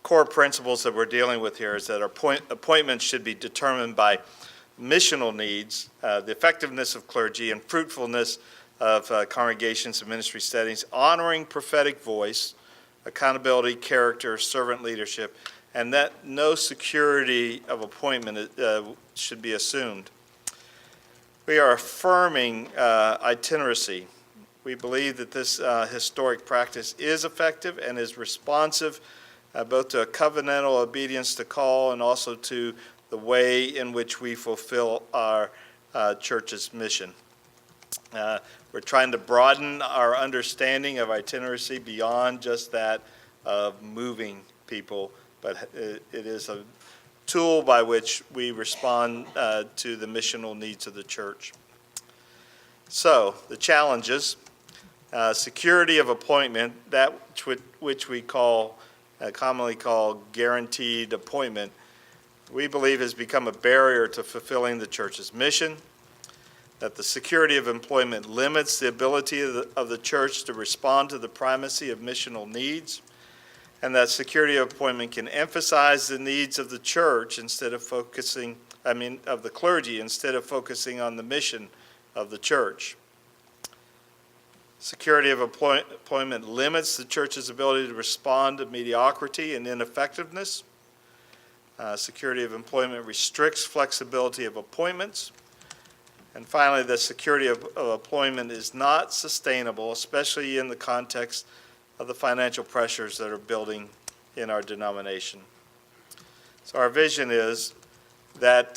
core principles that we're dealing with here is that our appointments should be determined by missional needs, the effectiveness of clergy, and fruitfulness of congregations and ministry settings, honoring prophetic voice, accountability, character, servant leadership, and that no security of appointment should be assumed. We are affirming itinerancy. We believe that this historic practice is effective and is responsive both to a covenantal obedience to call and also to the way in which we fulfill our church's mission. We're trying to broaden our understanding of itinerancy beyond just that of moving people, but it is a tool by which we respond to the missional needs of the church. So, the challenges, security of appointment, that which we commonly call guaranteed appointment, we believe has become a barrier to fulfilling the church's mission, that the security of employment limits the ability of the church to respond to the primacy of missional needs, and that security of appointment can emphasize the needs of the church instead of focusing, of the clergy, instead of focusing on the mission of the church. Security of appointment limits the church's ability to respond to mediocrity and ineffectiveness. Security of employment restricts flexibility of appointments. And finally, the security of employment is not sustainable, especially in the context of the financial pressures that are building in our denomination. So our vision is that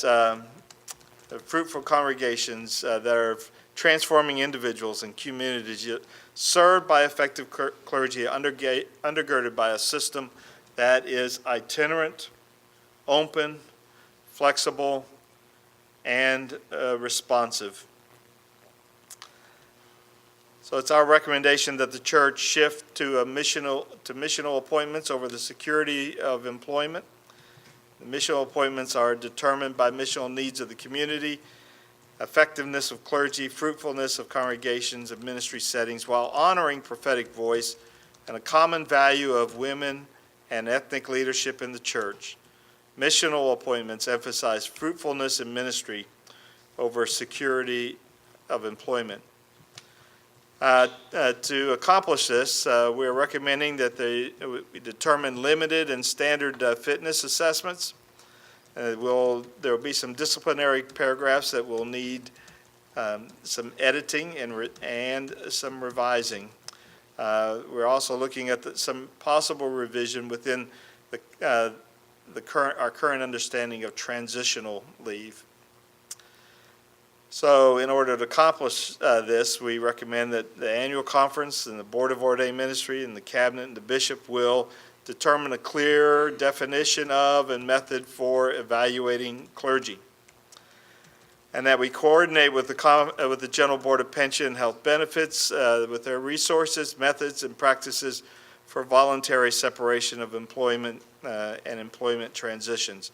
fruitful congregations that are transforming individuals and communities served by effective clergy undergirded by a system that is itinerant, open, flexible, and responsive. So it's our recommendation that the church shift to missional appointments over the security of employment. The missional appointments are determined by missional needs of the community, effectiveness of clergy, fruitfulness of congregations and ministry settings, while honoring prophetic voice and a common value of women and ethnic leadership in the church. Missional appointments emphasize fruitfulness in ministry over security of employment. To accomplish this, we are recommending that we determine limited and standard fitness assessments. There will be some disciplinary paragraphs that will need some editing and some revising. We're also looking at some possible revision within our current understanding of transitional leave. So in order to accomplish this, we recommend that the annual conference and the Board of Ordained Ministry and the Cabinet and the Bishop will determine a clear definition of and method for evaluating clergy. And that we coordinate with the General Board of Pension and Health Benefits with their resources, methods, and practices for voluntary separation of employment and employment transitions.